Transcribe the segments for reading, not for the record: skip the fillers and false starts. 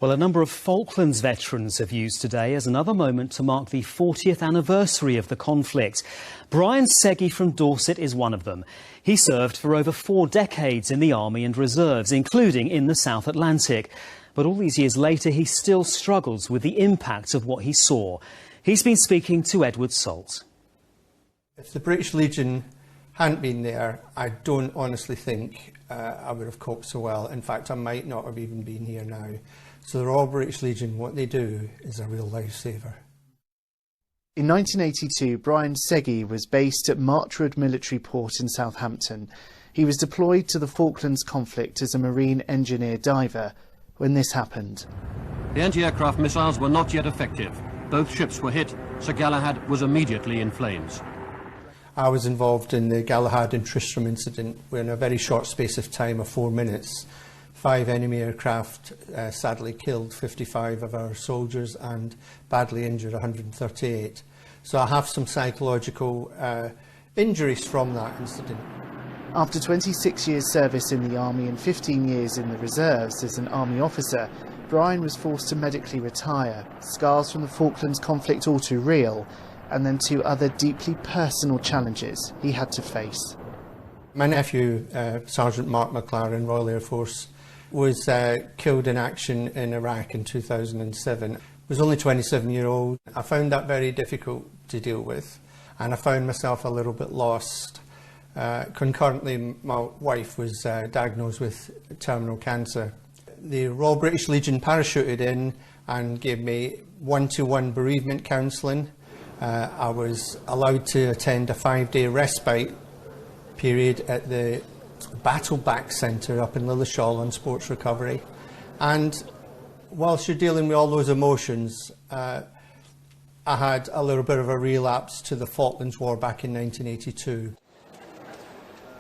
Well, a number of Falklands veterans have used today as another moment to mark the 40th anniversary of the conflict. Brian Seggy from Dorset is one of them. He served for over 4 decades in the Army and Reserves, including in the South Atlantic. But all these years later, he still struggles with the impact of what he saw. He's been speaking to Edward Salt. If the British Legion hadn't been there, I don't honestly think I would have coped so well. In fact, I might not have even been here now. So the Royal British Legion, what they do is a real lifesaver. In 1982, Brian Seggy was based at Marchwood Military Port in Southampton. He was deployed to the Falklands conflict as a marine engineer diver when this happened. The anti-aircraft missiles were not yet effective. Both ships were hit. Sir Galahad was immediately in flames. I was involved in the Galahad and Tristram incident, where in a very short space of time of 4 minutes, 5 enemy aircraft sadly killed 55 of our soldiers and badly injured 138. So I have some psychological injuries from that incident. After 26 years service in the Army and 15 years in the Reserves as an Army officer, Brian was forced to medically retire. Scars from the Falklands conflict all too real, and then 2 other deeply personal challenges he had to face. My nephew, Sergeant Mark McLaren, Royal Air Force, was killed in action in Iraq in 2007. He was only 27-year-old. I found that very difficult to deal with, and I found myself a little bit lost. Concurrently, my wife was diagnosed with terminal cancer. The Royal British Legion parachuted in and gave me one-to-one bereavement counselling. I was allowed to attend a 5-day respite period at the Battle Back Centre up in Lilleshall on sports recovery. And whilst you're dealing with all those emotions, I had a little bit of a relapse to the Falklands War back in 1982.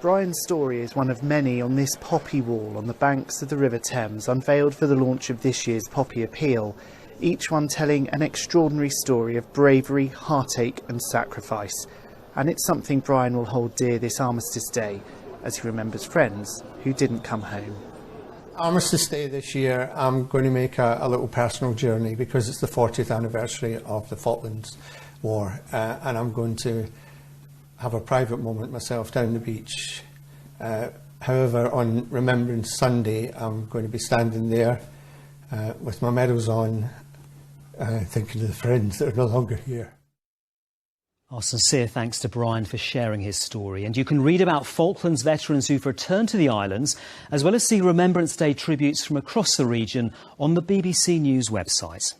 Brian's story is one of many on this poppy wall on the banks of the River Thames, unveiled for the launch of this year's Poppy Appeal, each one telling an extraordinary story of bravery, heartache and sacrifice. And it's something Brian will hold dear this Armistice Day, as he remembers friends who didn't come home. Armistice Day this year, I'm going to make a little personal journey because it's the 40th anniversary of the Falklands War, and I'm going to have a private moment myself down the beach. However, on Remembrance Sunday, I'm going to be standing there with my medals on, thinking of the friends that are no longer here. Our sincere thanks to Brian for sharing his story. And you can read about Falklands veterans who've returned to the islands, as well as see Remembrance Day tributes from across the region on the BBC News website.